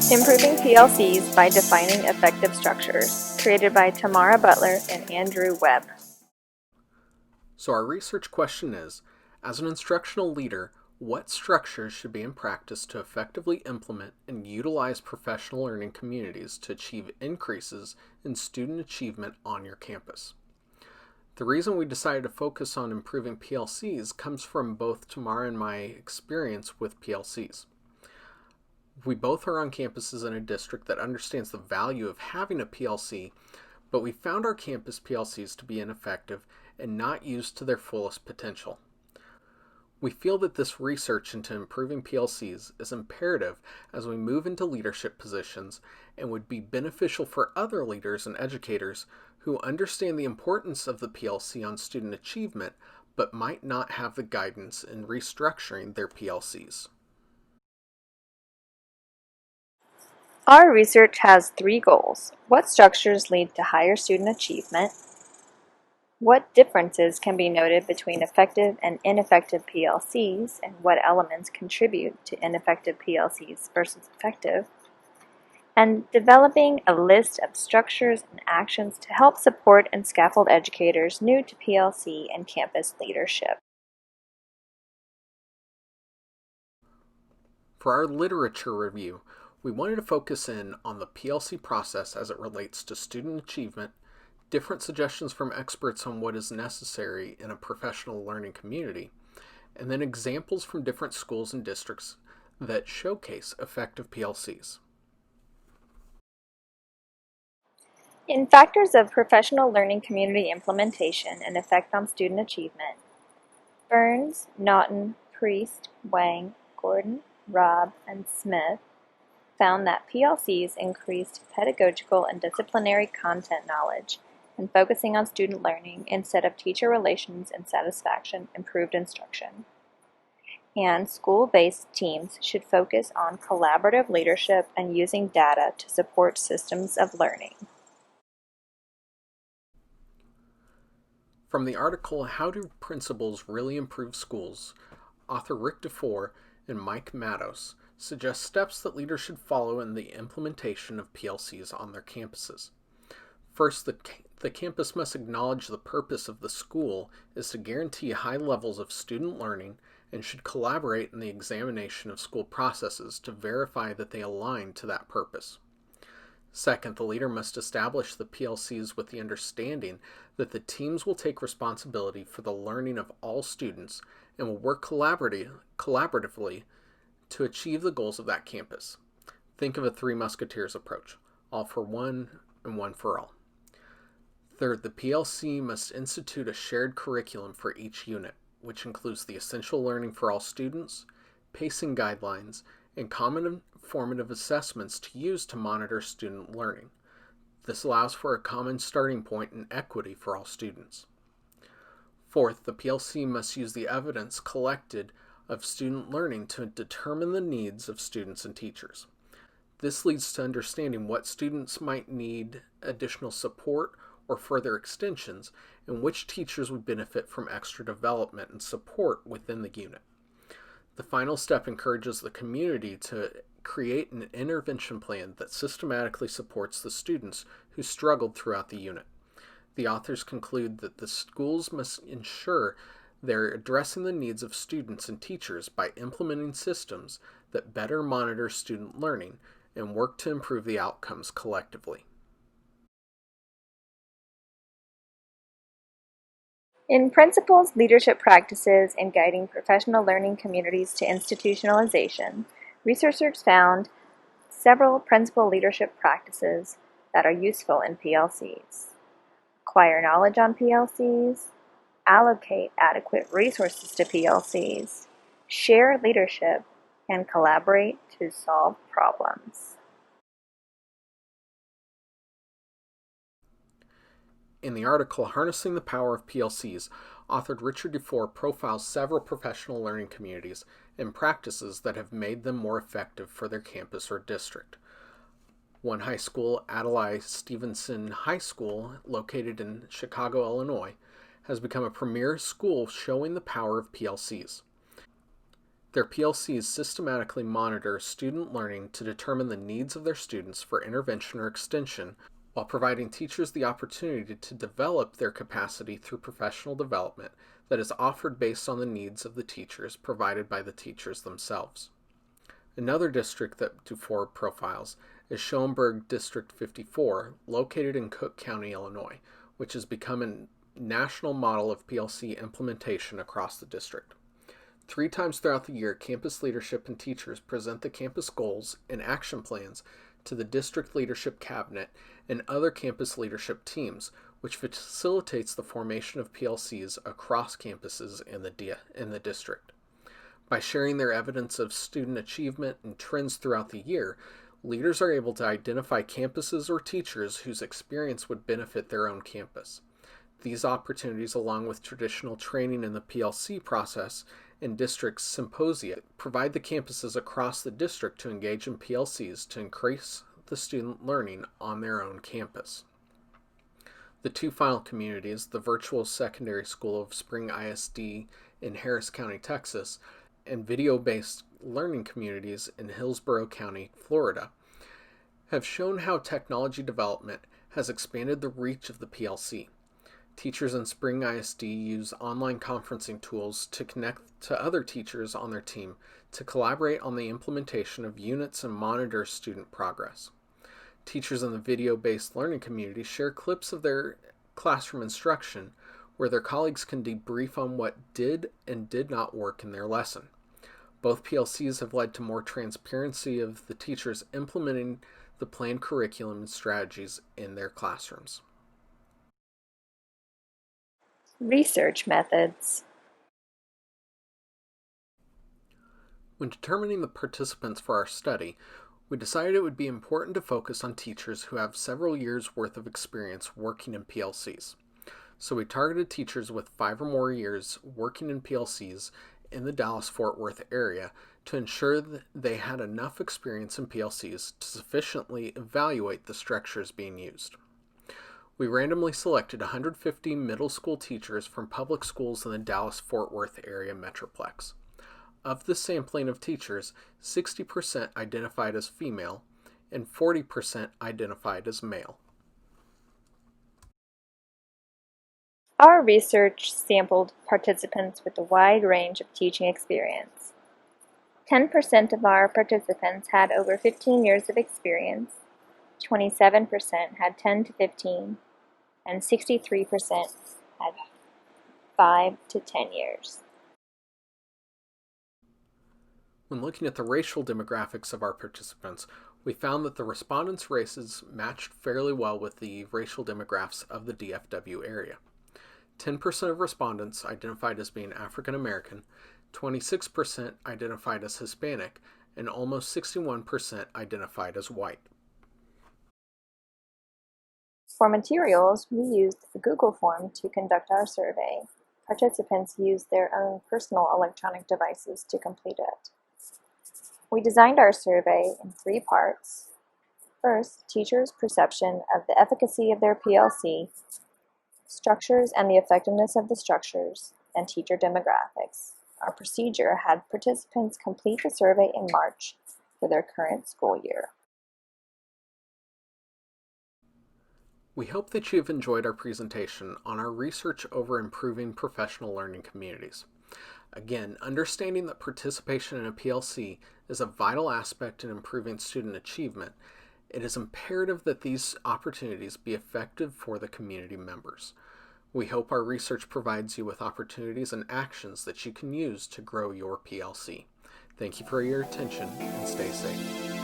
Improving PLCs by Defining Effective Structures, created by Tamara Butler and Andrew Webb. So our research question is, as an instructional leader, what structures should be in practice to effectively implement and utilize professional learning communities to achieve increases in student achievement on your campus? The reason we decided to focus on improving PLCs comes from both Tamara and my experience with PLCs. We both are on campuses in a district that understands the value of having a PLC, but we found our campus PLCs to be ineffective and not used to their fullest potential. We feel that this research into improving PLCs is imperative as we move into leadership positions and would be beneficial for other leaders and educators who understand the importance of the PLC on student achievement but might not have the guidance in restructuring their PLCs. Our research has 3 goals. What structures lead to higher student achievement? What differences can be noted between effective and ineffective PLCs, and what elements contribute to ineffective PLCs versus effective? And developing a list of structures and actions to help support and scaffold educators new to PLC and campus leadership. For our literature review, we wanted to focus in on the PLC process as it relates to student achievement, different suggestions from experts on what is necessary in a professional learning community, and then examples from different schools and districts that showcase effective PLCs. In factors of professional learning community implementation and effect on student achievement, Burns, Naughton, Priest, Wang, Gordon, Robb, and Smith found that PLCs increased pedagogical and disciplinary content knowledge, and focusing on student learning instead of teacher relations and satisfaction improved instruction. And school-based teams should focus on collaborative leadership and using data to support systems of learning. From the article, How Do Principals Really Improve Schools?, author Rick DeFore and Mike Matos suggest steps that leaders should follow in the implementation of PLCs on their campuses. First, the campus must acknowledge the purpose of the school is to guarantee high levels of student learning and should collaborate in the examination of school processes to verify that they align to that purpose. Second, the leader must establish the PLCs with the understanding that the teams will take responsibility for the learning of all students and will work collaboratively to achieve the goals of that campus. Think of a Three Musketeers approach, all for one and one for all. Third, the PLC must institute a shared curriculum for each unit, which includes the essential learning for all students, pacing guidelines, and common formative assessments to use to monitor student learning. This allows for a common starting point and equity for all students. Fourth, the PLC must use the evidence collected of student learning to determine the needs of students and teachers. This leads to understanding what students might need additional support or further extensions, and which teachers would benefit from extra development and support within the unit. The final step encourages the community to create an intervention plan that systematically supports the students who struggled throughout the unit. The authors conclude that the schools must ensure they're addressing the needs of students and teachers by implementing systems that better monitor student learning and work to improve the outcomes collectively. In Principals, Leadership Practices, and Guiding Professional Learning Communities to Institutionalization, researchers found several principal leadership practices that are useful in PLCs. Acquire knowledge on PLCs, allocate adequate resources to PLCs, share leadership, and collaborate to solve problems. In the article Harnessing the Power of PLCs, authored Richard DeFore profiles several professional learning communities and practices that have made them more effective for their campus or district. One high school, Adlai Stevenson High School, located in Chicago, Illinois, has become a premier school showing the power of PLCs. Their PLCs systematically monitor student learning to determine the needs of their students for intervention or extension, while providing teachers the opportunity to develop their capacity through professional development that is offered based on the needs of the teachers provided by the teachers themselves. Another district that Dufour profiles is Schoenberg District 54, located in Cook County, Illinois, which has become a national model of PLC implementation across the district. 3 times throughout the year, campus leadership and teachers present the campus goals and action plans to the district leadership cabinet and other campus leadership teams, which facilitates the formation of PLCs across campuses in the district. By sharing their evidence of student achievement and trends throughout the year, leaders are able to identify campuses or teachers whose experience would benefit their own campus. These opportunities, along with traditional training in the PLC process and district symposia, provide the campuses across the district to engage in PLCs to increase the student learning on their own campus. The 2 final communities, the Virtual Secondary School of Spring ISD in Harris County, Texas, and video-based learning communities in Hillsborough County, Florida, have shown how technology development has expanded the reach of the PLC. Teachers in Spring ISD use online conferencing tools to connect to other teachers on their team to collaborate on the implementation of units and monitor student progress. Teachers in the video-based learning community share clips of their classroom instruction where their colleagues can debrief on what did and did not work in their lesson. Both PLCs have led to more transparency of the teachers implementing the planned curriculum and strategies in their classrooms. Research methods. When determining the participants for our study, we decided it would be important to focus on teachers who have several years' worth of experience working in PLCs. So we targeted teachers with 5 or more years working in PLCs in the Dallas-Fort Worth area to ensure that they had enough experience in PLCs to sufficiently evaluate the structures being used. We randomly selected 150 middle school teachers from public schools in the Dallas-Fort Worth area metroplex. Of the sampling of teachers, 60% identified as female and 40% identified as male. Our research sampled participants with a wide range of teaching experience. 10% of our participants had over 15 years of experience, 27% had 10 to 15, and 63% had 5 to 10 years. When looking at the racial demographics of our participants, we found that the respondents' races matched fairly well with the racial demographics of the DFW area. 10% of respondents identified as being African American, 26% identified as Hispanic, and almost 61% identified as white. For materials, we used a Google form to conduct our survey. Participants used their own personal electronic devices to complete it. We designed our survey in 3 parts. First, teachers' perception of the efficacy of their PLC, structures and the effectiveness of the structures, and teacher demographics. Our procedure had participants complete the survey in March for their current school year. We hope that you have enjoyed our presentation on our research over improving professional learning communities. Again, understanding that participation in a PLC is a vital aspect in improving student achievement, it is imperative that these opportunities be effective for the community members. We hope our research provides you with opportunities and actions that you can use to grow your PLC. Thank you for your attention and stay safe.